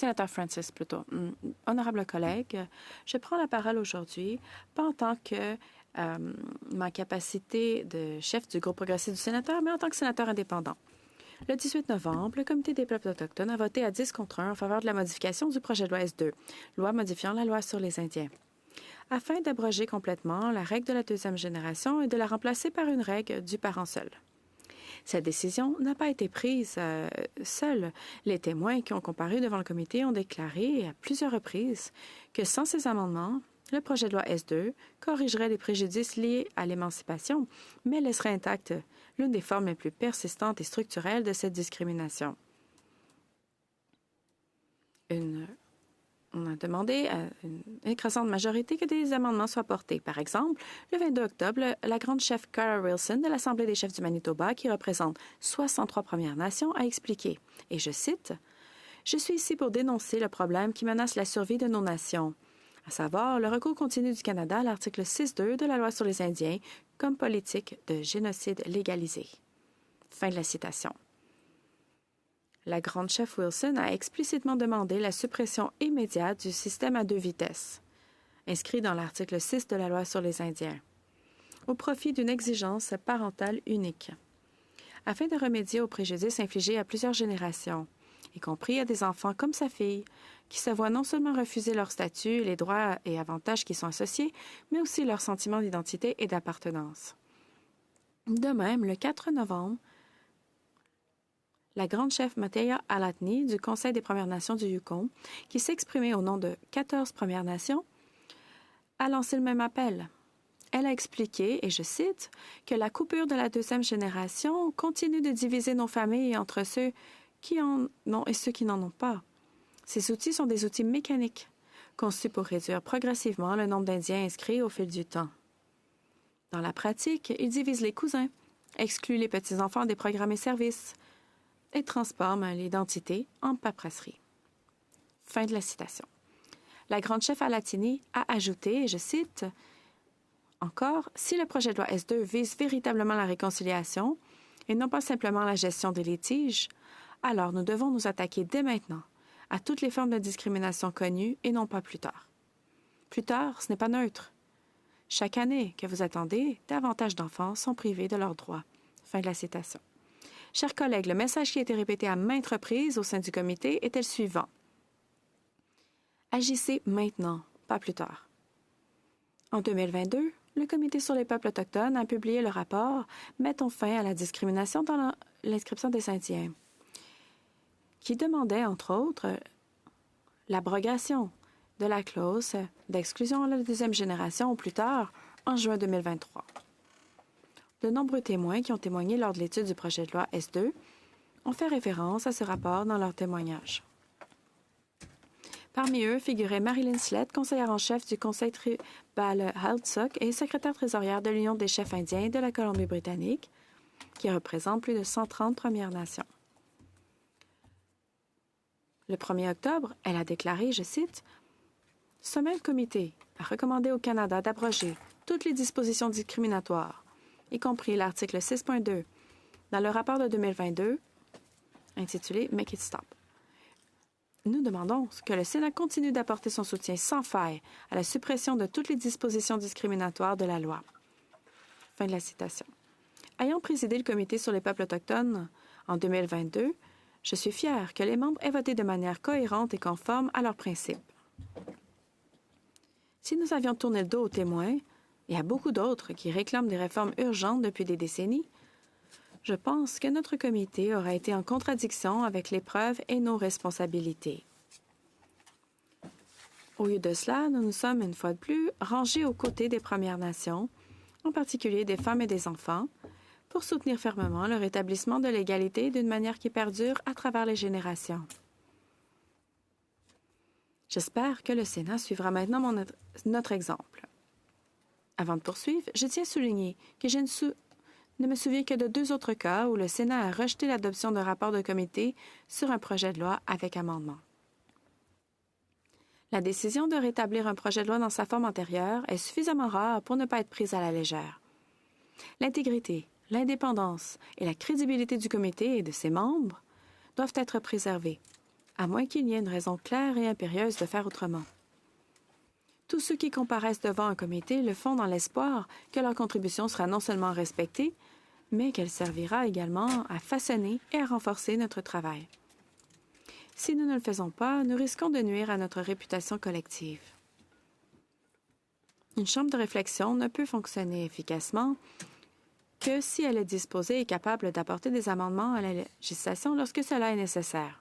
Sénateur Francis, plutôt. Honorable collègue, je prends la parole aujourd'hui, pas en tant que ma capacité de chef du groupe progressiste du sénateur, mais en tant que sénateur indépendant. Le 18 novembre, le Comité des peuples autochtones a voté à 10 contre 1 en faveur de la modification du projet de loi S2, loi modifiant la loi sur les Indiens, afin d'abroger complètement la règle de la deuxième génération et de la remplacer par une règle du parent seul. Cette décision n'a pas été prise seule. Les témoins qui ont comparu devant le comité ont déclaré à plusieurs reprises que sans ces amendements, le projet de loi S2 corrigerait les préjudices liés à l'émancipation, mais laisserait intacte l'une des formes les plus persistantes et structurelles de cette discrimination. On a demandé à une écrasante majorité que des amendements soient portés. Par exemple, le 22 octobre, la grande chef Cara Wilson de l'Assemblée des chefs du Manitoba, qui représente 63 Premières Nations, a expliqué, et je cite, « Je suis ici pour dénoncer le problème qui menace la survie de nos nations, à savoir le recours continu du Canada à l'article 6.2 de la loi sur les Indiens comme politique de génocide légalisé. » Fin de la citation. La grande chef Wilson a explicitement demandé la suppression immédiate du système à deux vitesses, inscrit dans l'article 6 de la loi sur les Indiens, au profit d'une exigence parentale unique, afin de remédier aux préjudices infligés à plusieurs générations, y compris à des enfants comme sa fille, qui se voient non seulement refuser leur statut, les droits et avantages qui sont associés, mais aussi leur sentiment d'identité et d'appartenance. De même, le 4 novembre, la grande chef Matea Alatni du Conseil des Premières Nations du Yukon, qui s'exprimait au nom de 14 Premières Nations, a lancé le même appel. Elle a expliqué, et je cite, que la coupure de la deuxième génération continue de diviser nos familles entre ceux qui en ont et ceux qui n'en ont pas. Ces outils sont des outils mécaniques, conçus pour réduire progressivement le nombre d'Indiens inscrits au fil du temps. Dans la pratique, ils divisent les cousins, excluent les petits-enfants des programmes et services, et transforme l'identité en paperasserie. Fin de la citation. La grande chef Alatini a ajouté, et je cite, « Encore, si le projet de loi S2 vise véritablement la réconciliation et non pas simplement la gestion des litiges, alors nous devons nous attaquer dès maintenant à toutes les formes de discrimination connues et non pas plus tard. Plus tard, ce n'est pas neutre. Chaque année que vous attendez, davantage d'enfants sont privés de leurs droits. » Fin de la citation. Chers collègues, le message qui a été répété à maintes reprises au sein du comité était le suivant. Agissez maintenant, pas plus tard. En 2022, le Comité sur les peuples autochtones a publié le rapport « Mettons fin à la discrimination dans l'inscription des Indiens », qui demandait, entre autres, l'abrogation de la clause d'exclusion de la deuxième génération au plus tard en juin 2023. De nombreux témoins qui ont témoigné lors de l'étude du projet de loi S2 ont fait référence à ce rapport dans leurs témoignages. Parmi eux figurait Marilyn Slett, conseillère en chef du Conseil tribal Heiltsuk et secrétaire trésorière de l'Union des chefs indiens de la Colombie-Britannique, qui représente plus de 130 Premières Nations. Le 1er octobre, elle a déclaré, je cite, « Ce même comité a recommandé au Canada d'abroger toutes les dispositions discriminatoires, y compris l'article 6.2, dans le rapport de 2022, intitulé « Make it stop ». Nous demandons que le Sénat continue d'apporter son soutien sans faille à la suppression de toutes les dispositions discriminatoires de la loi. Fin de la citation. Ayant présidé le Comité sur les peuples autochtones en 2022, je suis fière que les membres aient voté de manière cohérente et conforme à leurs principes. Si nous avions tourné le dos aux témoins, et à beaucoup d'autres qui réclament des réformes urgentes depuis des décennies, je pense que notre comité aurait été en contradiction avec les preuves et nos responsabilités. Au lieu de cela, nous nous sommes, une fois de plus, rangés aux côtés des Premières Nations, en particulier des femmes et des enfants, pour soutenir fermement le rétablissement de l'égalité d'une manière qui perdure à travers les générations. J'espère que le Sénat suivra maintenant notre exemple. Avant de poursuivre, je tiens à souligner que je ne me souviens que de 2 autres cas où le Sénat a rejeté l'adoption d'un rapport de comité sur un projet de loi avec amendement. La décision de rétablir un projet de loi dans sa forme antérieure est suffisamment rare pour ne pas être prise à la légère. L'intégrité, l'indépendance et la crédibilité du comité et de ses membres doivent être préservées. à moins qu'il y ait une raison claire et impérieuse de faire autrement. Tous ceux qui comparaissent devant un comité le font dans l'espoir que leur contribution sera non seulement respectée, mais qu'elle servira également à façonner et à renforcer notre travail. Si nous ne le faisons pas, nous risquons de nuire à notre réputation collective. Une chambre de réflexion ne peut fonctionner efficacement que si elle est disposée et capable d'apporter des amendements à la législation lorsque cela est nécessaire.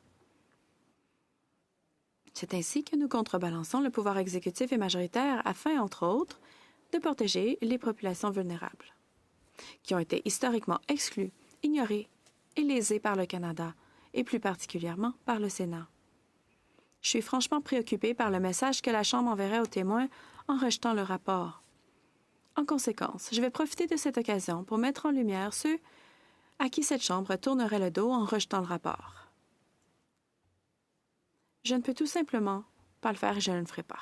C'est ainsi que nous contrebalançons le pouvoir exécutif et majoritaire afin, entre autres, de protéger les populations vulnérables, qui ont été historiquement exclues, ignorées et lésées par le Canada, et plus particulièrement par le Sénat. Je suis franchement préoccupée par le message que la Chambre enverrait aux témoins en rejetant le rapport. En conséquence, je vais profiter de cette occasion pour mettre en lumière ceux à qui cette Chambre tournerait le dos en rejetant le rapport. Je ne peux tout simplement pas le faire et je ne le ferai pas.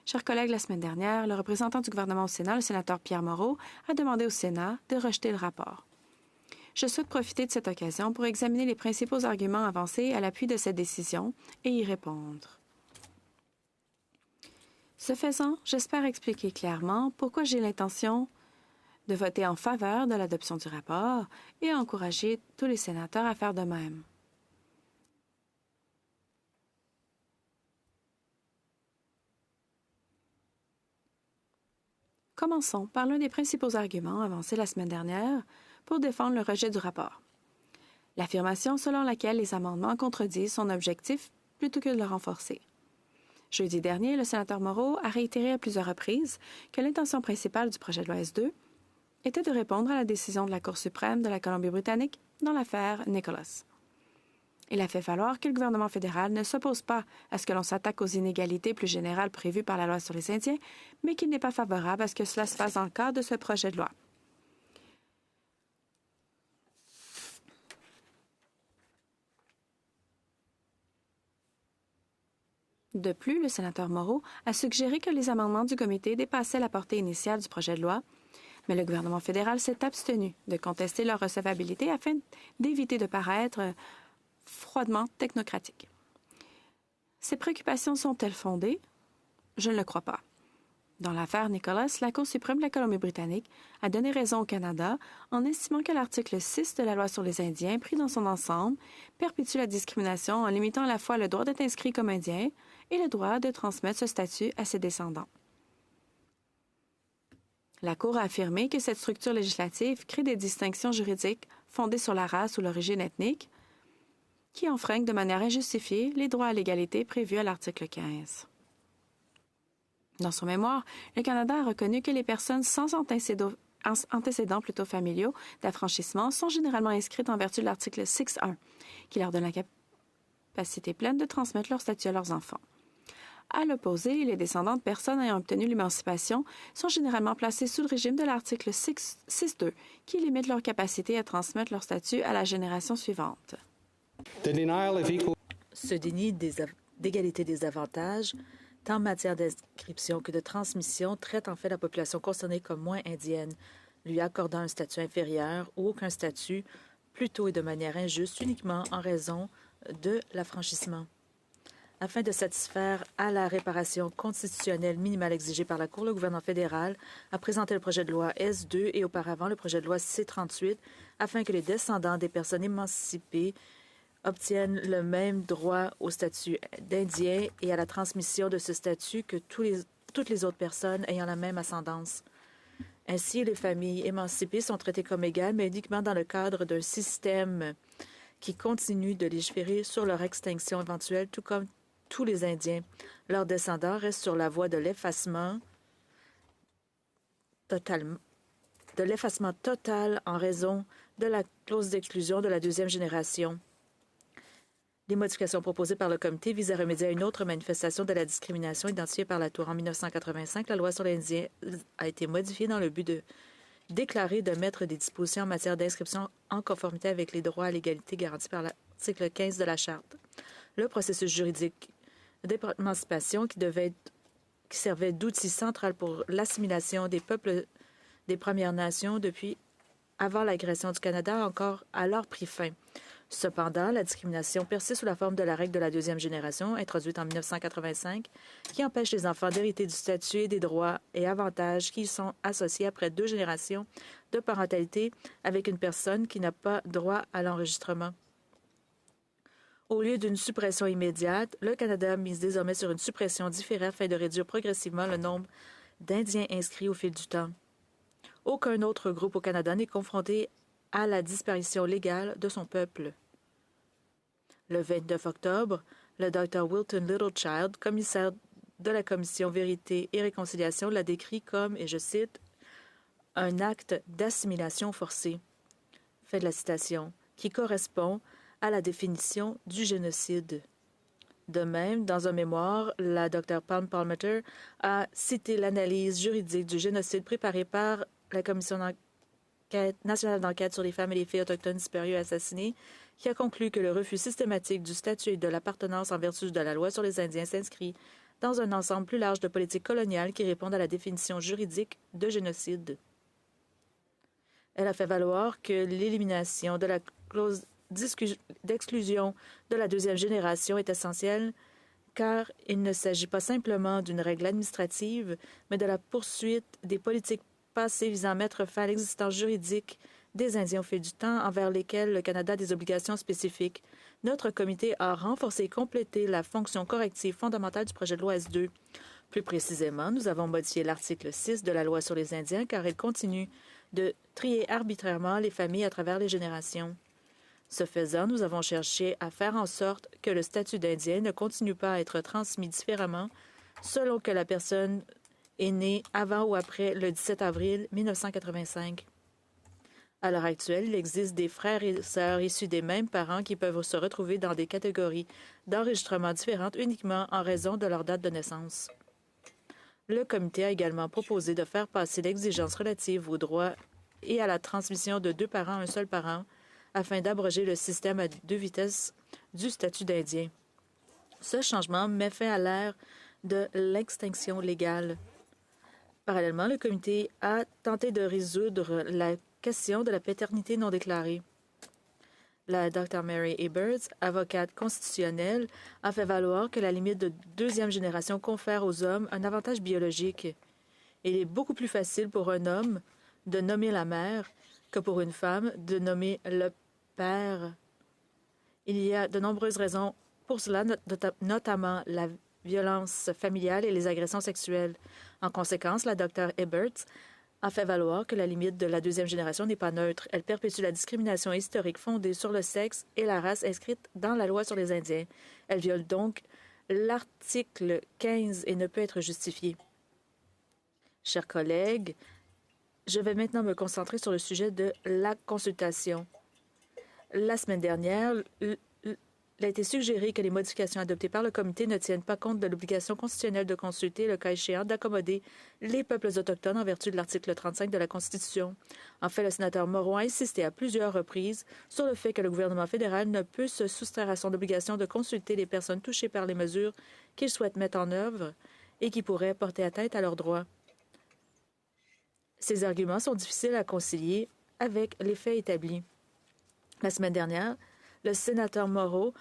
Chers collègues, la semaine dernière, le représentant du gouvernement au Sénat, le sénateur Pierre Moreau, a demandé au Sénat de rejeter le rapport. Je souhaite profiter de cette occasion pour examiner les principaux arguments avancés à l'appui de cette décision et y répondre. Ce faisant, j'espère expliquer clairement pourquoi j'ai l'intention de voter en faveur de l'adoption du rapport et encourager tous les sénateurs à faire de même. Commençons par l'un des principaux arguments avancés la semaine dernière pour défendre le rejet du rapport. L'affirmation selon laquelle les amendements contredisent son objectif plutôt que de le renforcer. Jeudi dernier, le sénateur Moreau a réitéré à plusieurs reprises que l'intention principale du projet de loi S2 était de répondre à la décision de la Cour suprême de la Colombie-Britannique dans l'affaire Nicholas. Il a fait valoir que le gouvernement fédéral ne s'oppose pas à ce que l'on s'attaque aux inégalités plus générales prévues par la loi sur les Indiens, mais qu'il n'est pas favorable à ce que cela se fasse dans le cadre de ce projet de loi. De plus, le sénateur Moreau a suggéré que les amendements du comité dépassaient la portée initiale du projet de loi, mais le gouvernement fédéral s'est abstenu de contester leur recevabilité afin d'éviter de paraître froidement technocratique. Ces préoccupations sont-elles fondées? Je ne le crois pas. Dans l'affaire Nicholas, la Cour suprême de la Colombie-Britannique a donné raison au Canada en estimant que l'article 6 de la loi sur les Indiens, pris dans son ensemble, perpétue la discrimination en limitant à la fois le droit d'être inscrit comme Indien et le droit de transmettre ce statut à ses descendants. La Cour a affirmé que cette structure législative crée des distinctions juridiques fondées sur la race ou l'origine ethnique qui enfreignent de manière injustifiée les droits à l'égalité prévus à l'article 15. Dans son mémoire, le Canada a reconnu que les personnes sans antécédents familiaux d'affranchissement sont généralement inscrites en vertu de l'article 6.1, qui leur donne la capacité pleine de transmettre leur statut à leurs enfants. À l'opposé, les descendants de personnes ayant obtenu l'émancipation sont généralement placés sous le régime de l'article 6.2, qui limite leur capacité à transmettre leur statut à la génération suivante. Ce déni d'égalité des avantages, tant en matière d'inscription que de transmission, traite en fait la population concernée comme moins indienne, lui accordant un statut inférieur ou aucun statut, plutôt et de manière injuste, uniquement en raison de l'affranchissement. Afin de satisfaire à la réparation constitutionnelle minimale exigée par la Cour, le gouvernement fédéral a présenté le projet de loi S2 et auparavant le projet de loi C-38 afin que les descendants des personnes émancipées obtiennent le même droit au statut d'Indien et à la transmission de ce statut que toutes les autres personnes ayant la même ascendance. Ainsi, les familles émancipées sont traitées comme égales, mais uniquement dans le cadre d'un système qui continue de légiférer sur leur extinction éventuelle, tout comme tous les Indiens. Leurs descendants restent sur la voie de l'effacement total en raison de la clause d'exclusion de la deuxième génération. Les modifications proposées par le comité visent à remédier à une autre manifestation de la discrimination identifiée par la Cour. En 1985, la loi sur les Indiens a été modifiée dans le but de déclarer de mettre des dispositions en matière d'inscription en conformité avec les droits à l'égalité garantis par l'article 15 de la Charte. Le processus juridique d'émancipation qui servait d'outil central pour l'assimilation des peuples des Premières Nations depuis avant l'agression du Canada a encore alors pris fin. Cependant, la discrimination persiste sous la forme de la règle de la deuxième génération, introduite en 1985, qui empêche les enfants d'hériter du statut et des droits et avantages qui y sont associés après 2 générations de parentalité avec une personne qui n'a pas droit à l'enregistrement. Au lieu d'une suppression immédiate, le Canada mise désormais sur une suppression différée afin de réduire progressivement le nombre d'Indiens inscrits au fil du temps. Aucun autre groupe au Canada n'est confronté à la disparition légale de son peuple. Le 29 octobre, le Dr. Wilton Littlechild, commissaire de la Commission Vérité et Réconciliation, l'a décrit comme, et je cite, « un acte d'assimilation forcée », fin de la citation, qui correspond à la définition du génocide. De même, dans un mémoire, la Dr. Pam Palmater a cité l'analyse juridique du génocide préparée par la Commission nationale d'enquête sur les femmes et les filles autochtones disparues et assassinées, qui a conclu que le refus systématique du statut et de l'appartenance en vertu de la loi sur les Indiens s'inscrit dans un ensemble plus large de politiques coloniales qui répondent à la définition juridique de génocide. Elle a fait valoir que l'élimination de la clause d'exclusion de la deuxième génération est essentielle car il ne s'agit pas simplement d'une règle administrative, mais de la poursuite des politiques passées visant à mettre fin à l'existence juridique des Indiens au fil du temps envers lesquels le Canada a des obligations spécifiques. Notre comité a renforcé et complété la fonction corrective fondamentale du projet de loi S2. Plus précisément, nous avons modifié l'article 6 de la loi sur les Indiens car il continue de trier arbitrairement les familles à travers les générations. Ce faisant, nous avons cherché à faire en sorte que le statut d'Indien ne continue pas à être transmis différemment selon que la personne est née avant ou après le 17 avril 1985. À l'heure actuelle, il existe des frères et sœurs issus des mêmes parents qui peuvent se retrouver dans des catégories d'enregistrement différentes uniquement en raison de leur date de naissance. Le comité a également proposé de faire passer l'exigence relative aux droits et à la transmission de 2 parents à un seul parent afin d'abroger le système à 2 vitesses du statut d'Indien. Ce changement met fin à l'ère de l'extinction légale. Parallèlement, le comité a tenté de résoudre la question de la paternité non déclarée. La Dr. Mary Eberts, avocate constitutionnelle, a fait valoir que la limite de 2e génération confère aux hommes un avantage biologique. Il est beaucoup plus facile pour un homme de nommer la mère que pour une femme de nommer le père. Il y a de nombreuses raisons pour cela, notamment la violence familiale et les agressions sexuelles. En conséquence, la Dr. Eberts a fait valoir que la limite de la 2e génération n'est pas neutre. Elle perpétue la discrimination historique fondée sur le sexe et la race inscrite dans la loi sur les Indiens. Elle viole donc l'article 15 et ne peut être justifiée. Chers collègues, je vais maintenant me concentrer sur le sujet de la consultation. La semaine dernière, il a été suggéré que les modifications adoptées par le comité ne tiennent pas compte de l'obligation constitutionnelle de consulter, le cas échéant, d'accommoder les peuples autochtones en vertu de l'article 35 de la Constitution. En fait, le sénateur Moreau a insisté à plusieurs reprises sur le fait que le gouvernement fédéral ne peut se soustraire à son obligation de consulter les personnes touchées par les mesures qu'il souhaite mettre en œuvre et qui pourraient porter atteinte à leurs droits. Ces arguments sont difficiles à concilier avec les faits établis. La semaine dernière, le sénateur Moreau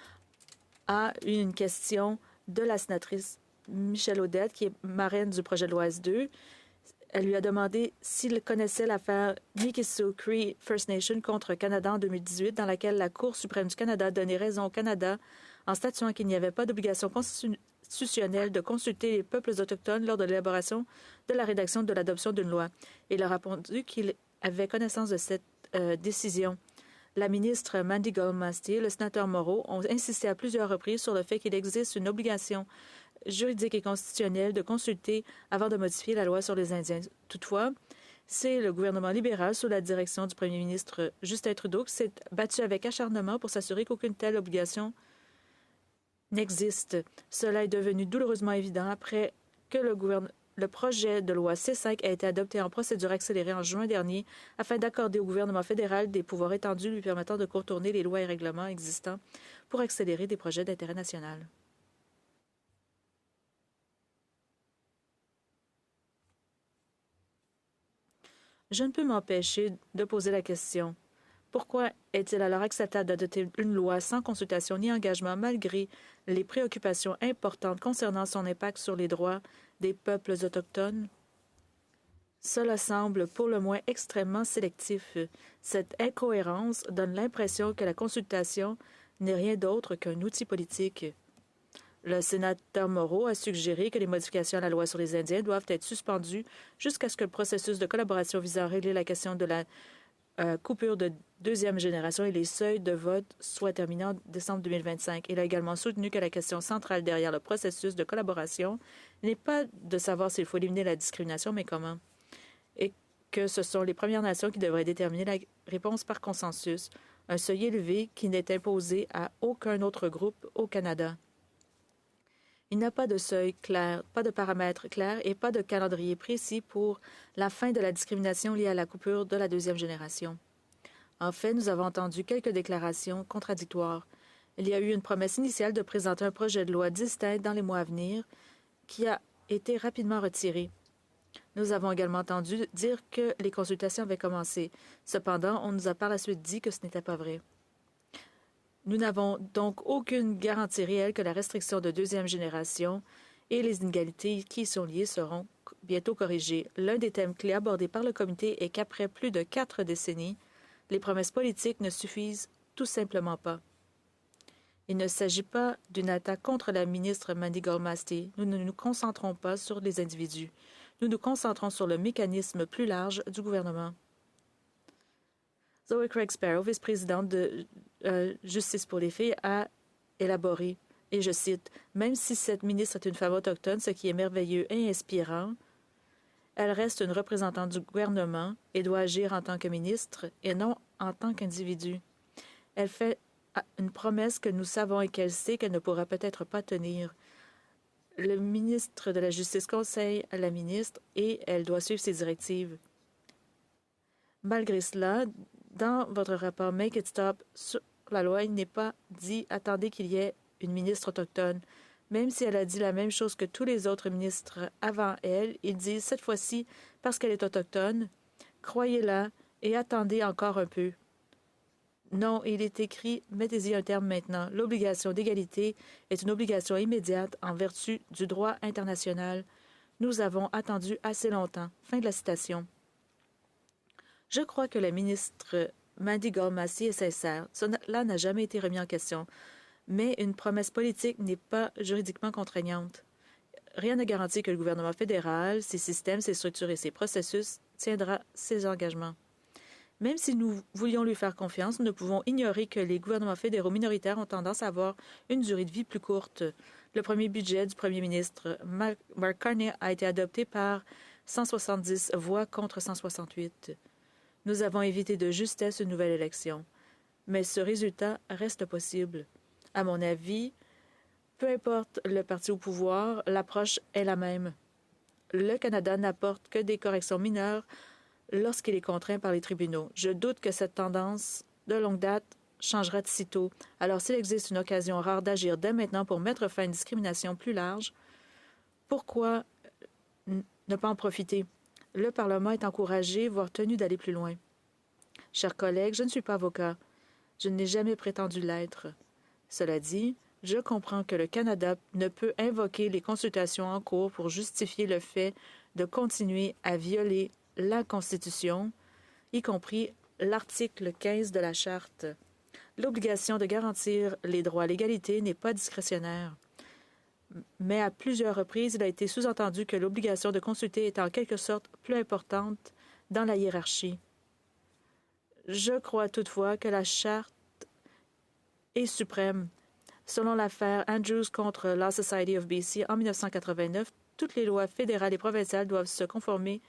a eu une question de la sénatrice Michelle Audette, qui est marraine du projet de loi S2. Elle lui a demandé s'il connaissait l'affaire Mikisew Cree First Nation contre Canada en 2018, dans laquelle la Cour suprême du Canada a donné raison au Canada en statuant qu'il n'y avait pas d'obligation constitutionnelle de consulter les peuples autochtones lors de l'élaboration, de la rédaction, de l'adoption d'une loi. Il a répondu qu'il avait connaissance de cette décision. La ministre Mandy Goldmaster et le sénateur Moreau ont insisté à plusieurs reprises sur le fait qu'il existe une obligation juridique et constitutionnelle de consulter avant de modifier la loi sur les Indiens. Toutefois, c'est le gouvernement libéral, sous la direction du premier ministre Justin Trudeau, qui s'est battu avec acharnement pour s'assurer qu'aucune telle obligation n'existe. Cela est devenu douloureusement évident après que le projet de loi C5 a été adopté en procédure accélérée en juin dernier afin d'accorder au gouvernement fédéral des pouvoirs étendus lui permettant de contourner les lois et règlements existants pour accélérer des projets d'intérêt national. Je ne peux m'empêcher de poser la question. Pourquoi est-il alors acceptable d'adopter une loi sans consultation ni engagement malgré les préoccupations importantes concernant son impact sur les droits des peuples autochtones? Cela semble pour le moins extrêmement sélectif. Cette incohérence donne l'impression que la consultation n'est rien d'autre qu'un outil politique. Le sénateur Moreau a suggéré que les modifications à la loi sur les Indiens doivent être suspendues jusqu'à ce que le processus de collaboration visant à régler la question de la coupure de deuxième génération et les seuils de vote soit terminé en décembre 2025. Il a également soutenu que la question centrale derrière le processus de collaboration n'est pas de savoir s'il faut éliminer la discrimination, mais comment. Et que ce sont les Premières Nations qui devraient déterminer la réponse par consensus, un seuil élevé qui n'est imposé à aucun autre groupe au Canada. Il n'y a pas de seuil clair, pas de paramètres clairs et pas de calendrier précis pour la fin de la discrimination liée à la coupure de la deuxième génération. En fait, nous avons entendu quelques déclarations contradictoires. Il y a eu une promesse initiale de présenter un projet de loi distinct dans les mois à venir qui a été rapidement retiré. Nous avons également entendu dire que les consultations avaient commencé. Cependant, on nous a par la suite dit que ce n'était pas vrai. Nous n'avons donc aucune garantie réelle que la restriction de deuxième génération et les inégalités qui y sont liées seront bientôt corrigées. L'un des thèmes clés abordés par le comité est qu'après plus de 4 décennies, les promesses politiques ne suffisent tout simplement pas. Il ne s'agit pas d'une attaque contre la ministre Mandy Goldsmith. Nous ne nous concentrons pas sur les individus. Nous nous concentrons sur le mécanisme plus large du gouvernement. Zoe Craig Sparrow, vice-présidente de Justice pour les filles, a élaboré, et je cite, « Même si cette ministre est une femme autochtone, ce qui est merveilleux et inspirant, elle reste une représentante du gouvernement et doit agir en tant que ministre et non en tant qu'individu. Elle fait une promesse que nous savons et qu'elle sait qu'elle ne pourra peut-être pas tenir. Le ministre de la Justice conseille à la ministre et elle doit suivre ses directives. Malgré cela, dans votre rapport Make It Stop sur la loi, il n'est pas dit « attendez qu'il y ait une ministre autochtone ». Même si elle a dit la même chose que tous les autres ministres avant elle, ils disent cette fois-ci, parce qu'elle est autochtone, croyez-la et attendez encore un peu. Non, il est écrit, mettez-y un terme maintenant. L'obligation d'égalité est une obligation immédiate en vertu du droit international. Nous avons attendu assez longtemps. Fin de la citation. Je crois que la ministre Mandy Goldsmith est sincère. Cela n'a jamais été remis en question. Mais une promesse politique n'est pas juridiquement contraignante. Rien ne garantit que le gouvernement fédéral, ses systèmes, ses structures et ses processus tiendra ses engagements. Même si nous voulions lui faire confiance, nous ne pouvons ignorer que les gouvernements fédéraux minoritaires ont tendance à avoir une durée de vie plus courte. Le premier budget du premier ministre, Mark Carney, a été adopté par 170 voix contre 168. Nous avons évité de justesse une nouvelle élection. Mais ce résultat reste possible. À mon avis, peu importe le parti au pouvoir, l'approche est la même. Le Canada n'apporte que des corrections mineures lorsqu'il est contraint par les tribunaux. Je doute que cette tendance de longue date changera de sitôt. Alors, s'il existe une occasion rare d'agir dès maintenant pour mettre fin à une discrimination plus large, pourquoi ne pas en profiter? Le Parlement est encouragé, voire tenu d'aller plus loin. Chers collègues, je ne suis pas avocat. Je n'ai jamais prétendu l'être. Cela dit, je comprends que le Canada ne peut invoquer les consultations en cours pour justifier le fait de continuer à violer la Constitution, y compris l'article 15 de la Charte. L'obligation de garantir les droits à l'égalité n'est pas discrétionnaire. Mais à plusieurs reprises, il a été sous-entendu que l'obligation de consulter est en quelque sorte plus importante dans la hiérarchie. Je crois toutefois que la Charte est suprême. Selon l'affaire Andrews contre Law Society of BC en 1989, toutes les lois fédérales et provinciales doivent se conformer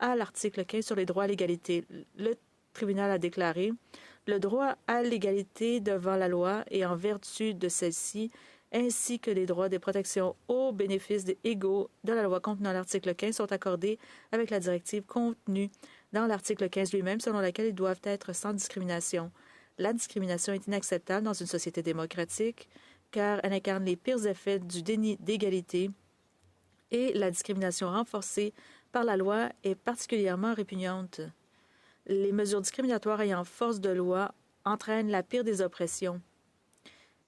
à l'article 15 sur les droits à l'égalité. Le tribunal a déclaré « Le droit à l'égalité devant la loi et en vertu de celle-ci, ainsi que les droits des protections aux bénéfices égaux de la loi contenant l'article 15 sont accordés avec la directive contenue dans l'article 15 lui-même, selon laquelle ils doivent être sans discrimination. La discrimination est inacceptable dans une société démocratique car elle incarne les pires effets du déni d'égalité et la discrimination renforcée par la loi est particulièrement répugnante. Les mesures discriminatoires ayant force de loi entraînent la pire des oppressions.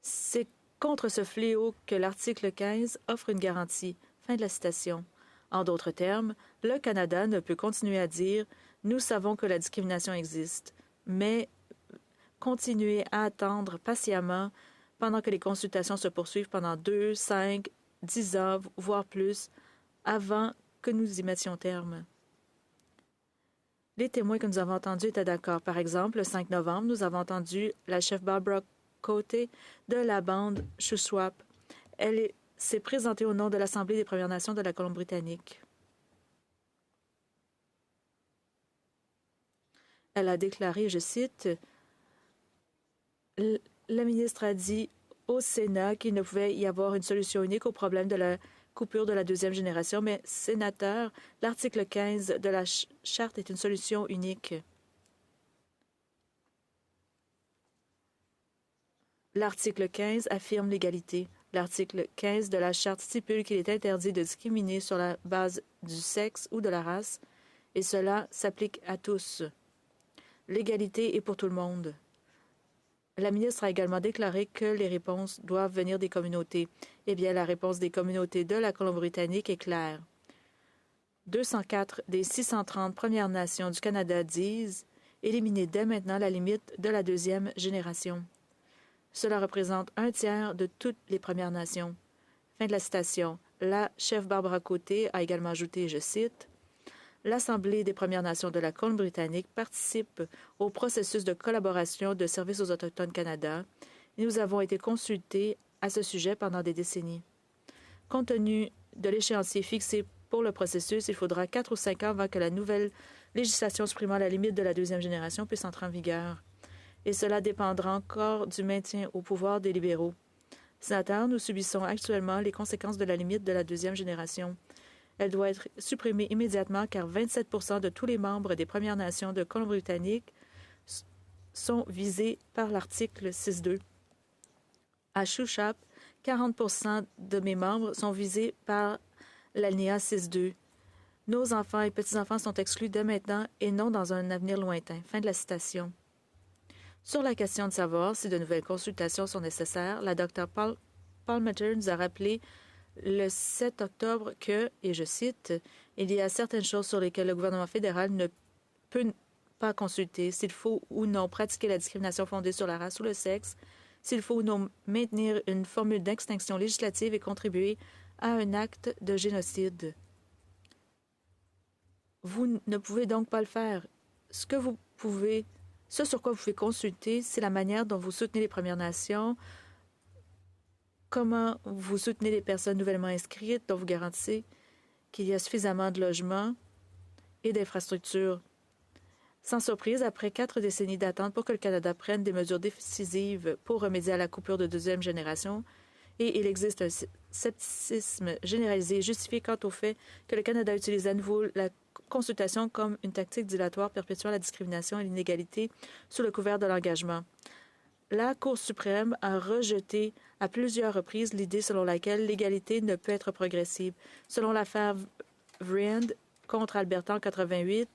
C'est contre ce fléau que l'article 15 offre une garantie. Fin de la citation. En d'autres termes, le Canada ne peut continuer à dire « Nous savons que la discrimination existe », mais continuer à attendre patiemment pendant que les consultations se poursuivent pendant 2, 5, 10 ans, voire plus, avant que nous y mettions terme. Les témoins que nous avons entendus étaient d'accord. Par exemple, le 5 novembre, nous avons entendu la chef Barbara Cote de la bande Shuswap. Elle s'est présentée au nom de l'Assemblée des Premières Nations de la Colombie-Britannique. Elle a déclaré, je cite, « La ministre a dit au Sénat qu'il ne pouvait y avoir une solution unique au problème de la coupure de la deuxième génération, mais sénateur, l'article 15 de la Charte est une solution unique. L'article 15 affirme l'égalité. L'article 15 de la Charte stipule qu'il est interdit de discriminer sur la base du sexe ou de la race, et cela s'applique à tous. L'égalité est pour tout le monde. La ministre a également déclaré que les réponses doivent venir des communautés. Eh bien, la réponse des communautés de la Colombie-Britannique est claire. 204 des 630 Premières Nations du Canada disent éliminer dès maintenant la limite de la deuxième génération. Cela représente un tiers de toutes les Premières Nations. Fin de la citation. La chef Barbara Cote a également ajouté, je cite, « L'Assemblée des Premières Nations de la Colombie-Britannique participe au processus de collaboration de Services aux Autochtones Canada et nous avons été consultés à ce sujet pendant des décennies. Compte tenu de l'échéancier fixé pour le processus, il faudra 4 ou 5 ans avant que la nouvelle législation supprimant la limite de la deuxième génération puisse entrer en vigueur. Et cela dépendra encore du maintien au pouvoir des libéraux. Sénateur, nous subissons actuellement les conséquences de la limite de la deuxième génération. Elle doit être supprimée immédiatement car 27 % de tous les membres des Premières Nations de Colombie-Britannique sont visés par l'article 6.2. À Shuswap, 40 % de mes membres sont visés par l'alinéa 6.2. Nos enfants et petits-enfants sont exclus dès maintenant et non dans un avenir lointain. Fin de la citation. Sur la question de savoir si de nouvelles consultations sont nécessaires, la Dr. Palmater nous a rappelé le 7 octobre que, et je cite, « Il y a certaines choses sur lesquelles le gouvernement fédéral ne peut pas consulter, s'il faut ou non pratiquer la discrimination fondée sur la race ou le sexe, s'il faut ou non maintenir une formule d'extinction législative et contribuer à un acte de génocide. Vous ne pouvez donc pas le faire. Ce sur quoi vous pouvez consulter, c'est la manière dont vous soutenez les Premières Nations, comment vous soutenez les personnes nouvellement inscrites, dont vous garantissez qu'il y a suffisamment de logements et d'infrastructures. Sans surprise, après 4 décennies d'attente pour que le Canada prenne des mesures décisives pour remédier à la coupure de deuxième génération, et il existe un scepticisme généralisé et justifié quant au fait que le Canada utilise à nouveau la consultation comme une tactique dilatoire perpétuant la discrimination et l'inégalité sous le couvert de l'engagement. La Cour suprême a rejeté à plusieurs reprises l'idée selon laquelle l'égalité ne peut être progressive. Selon l'affaire Vriend contre Alberta en 88,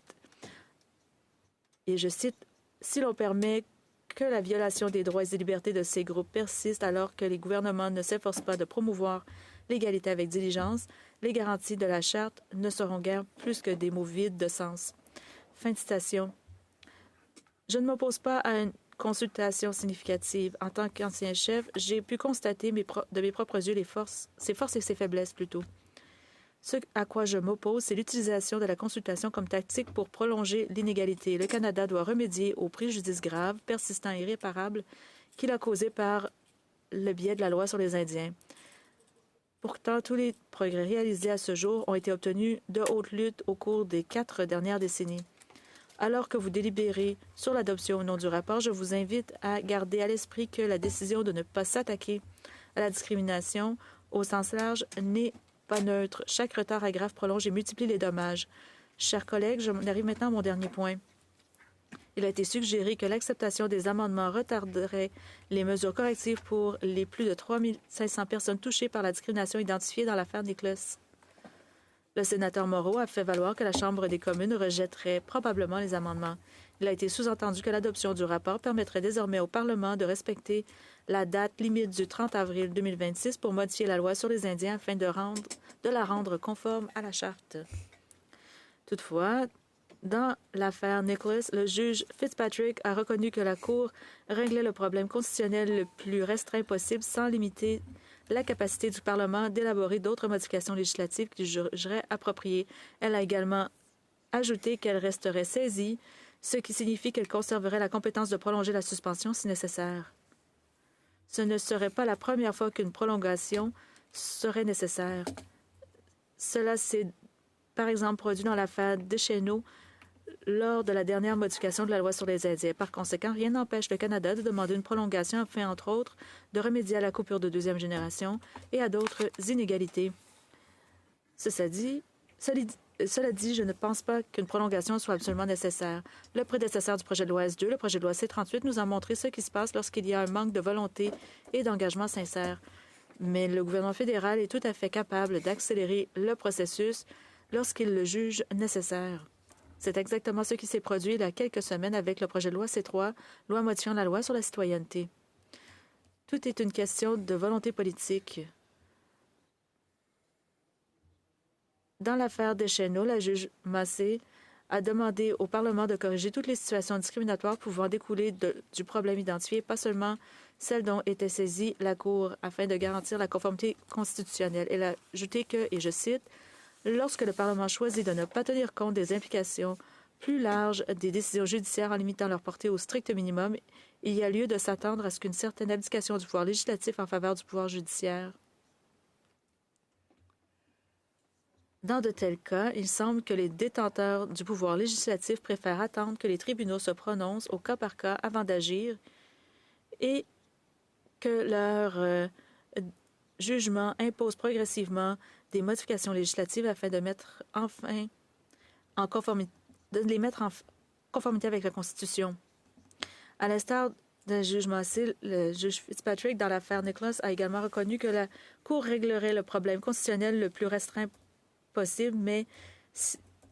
et je cite, « Si l'on permet que la violation des droits et des libertés de ces groupes persiste alors que les gouvernements ne s'efforcent pas de promouvoir l'égalité avec diligence, les garanties de la Charte ne seront guère plus que des mots vides de sens. » Fin de citation. Je ne m'oppose pas à une consultation significative. En tant qu'ancien chef, j'ai pu constater de mes propres yeux ses forces et ses faiblesses plutôt. Ce à quoi je m'oppose, c'est l'utilisation de la consultation comme tactique pour prolonger l'inégalité. Le Canada doit remédier aux préjudices graves, persistants et irréparables qu'il a causés par le biais de la loi sur les Indiens. Pourtant, tous les progrès réalisés à ce jour ont été obtenus de haute lutte au cours des 4 dernières décennies. Alors que vous délibérez sur l'adoption ou non du rapport, je vous invite à garder à l'esprit que la décision de ne pas s'attaquer à la discrimination au sens large n'est pas neutre. Chaque retard aggrave, prolonge et multiplie les dommages. Chers collègues, j'en arrive maintenant à mon dernier point. Il a été suggéré que l'acceptation des amendements retarderait les mesures correctives pour les plus de 3 500 personnes touchées par la discrimination identifiée dans l'affaire Nicholas. Le sénateur Moreau a fait valoir que la Chambre des communes rejetterait probablement les amendements. Il a été sous-entendu que l'adoption du rapport permettrait désormais au Parlement de respecter la date limite du 30 avril 2026 pour modifier la loi sur les Indiens afin de la rendre conforme à la Charte. Toutefois, dans l'affaire Nicholas, le juge Fitzpatrick a reconnu que la Cour réglait le problème constitutionnel le plus restreint possible sans limiter la capacité du Parlement d'élaborer d'autres modifications législatives qu'il jugerait appropriées. Elle a également ajouté qu'elle resterait saisie, ce qui signifie qu'elle conserverait la compétence de prolonger la suspension si nécessaire. Ce ne serait pas la première fois qu'une prolongation serait nécessaire. Cela s'est par exemple produit dans l'affaire Deschenaux lors de la dernière modification de la loi sur les Indiens. Par conséquent, rien n'empêche le Canada de demander une prolongation afin, entre autres, de remédier à la coupure de deuxième génération et à d'autres inégalités. Cela dit, je ne pense pas qu'une prolongation soit absolument nécessaire. Le prédécesseur du projet de loi S2, le projet de loi C-38, nous a montré ce qui se passe lorsqu'il y a un manque de volonté et d'engagement sincère. Mais le gouvernement fédéral est tout à fait capable d'accélérer le processus lorsqu'il le juge nécessaire. C'est exactement ce qui s'est produit il y a quelques semaines avec le projet de loi C3, loi modifiant la loi sur la citoyenneté. Tout est une question de volonté politique. Dans l'affaire Deschenaux, la juge Massé a demandé au Parlement de corriger toutes les situations discriminatoires pouvant découler du problème identifié, pas seulement celles dont était saisie la Cour afin de garantir la conformité constitutionnelle. Elle a ajouté que, et je cite, « Lorsque le Parlement choisit de ne pas tenir compte des implications plus larges des décisions judiciaires en limitant leur portée au strict minimum, il y a lieu de s'attendre à ce qu'une certaine abdication du pouvoir législatif en faveur du pouvoir judiciaire. » Dans de tels cas, il semble que les détenteurs du pouvoir législatif préfèrent attendre que les tribunaux se prononcent au cas par cas avant d'agir et que leur jugement impose progressivement des modifications législatives afin de mettre enfin en conformité, avec la Constitution. À l'instar d'un juge Massé, le juge Fitzpatrick, dans l'affaire Nicholas, a également reconnu que la Cour réglerait le problème constitutionnel le plus restreint possible, mais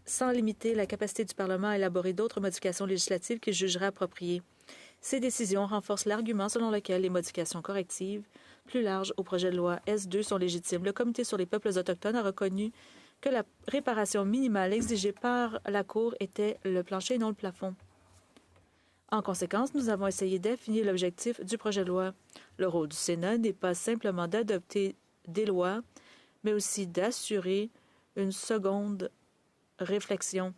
sans limiter la capacité du Parlement à élaborer d'autres modifications législatives qu'il jugerait appropriées. Ces décisions renforcent l'argument selon lequel les modifications correctives plus larges au projet de loi S2 sont légitimes. Le Comité sur les peuples autochtones a reconnu que la réparation minimale exigée par la Cour était le plancher et non le plafond. En conséquence, nous avons essayé d'affiner l'objectif du projet de loi. Le rôle du Sénat n'est pas simplement d'adopter des lois, mais aussi d'assurer une seconde réflexion.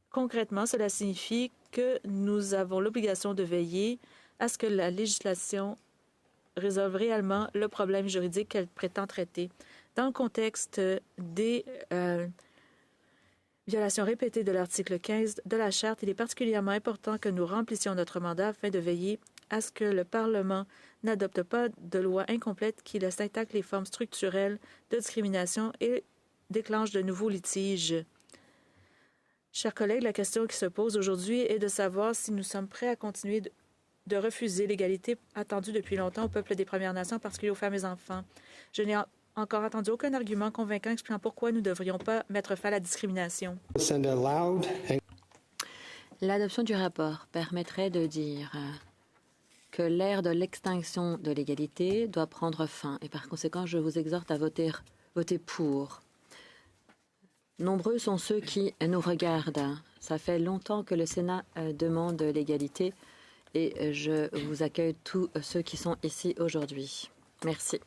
Concrètement, cela signifie que nous avons l'obligation de veiller à ce que la législation résolve réellement le problème juridique qu'elle prétend traiter. Dans le contexte des violations répétées de l'article 15 de la Charte, il est particulièrement important que nous remplissions notre mandat afin de veiller à ce que le Parlement n'adopte pas de loi incomplète qui laisse intactes les formes structurelles de discrimination et déclenche de nouveaux litiges. Chers collègues, la question qui se pose aujourd'hui est de savoir si nous sommes prêts à continuer de refuser l'égalité attendue depuis longtemps au peuple des Premières Nations, en particulier aux femmes et enfants. Je n'ai encore entendu aucun argument convaincant expliquant pourquoi nous ne devrions pas mettre fin à la discrimination. L'adoption du rapport permettrait de dire que l'ère de l'extinction de l'égalité doit prendre fin. Et par conséquent, je vous exhorte à voter pour. Nombreux sont ceux qui nous regardent. Ça fait longtemps que le Sénat demande l'égalité et je vous accueille tous ceux qui sont ici aujourd'hui. Merci.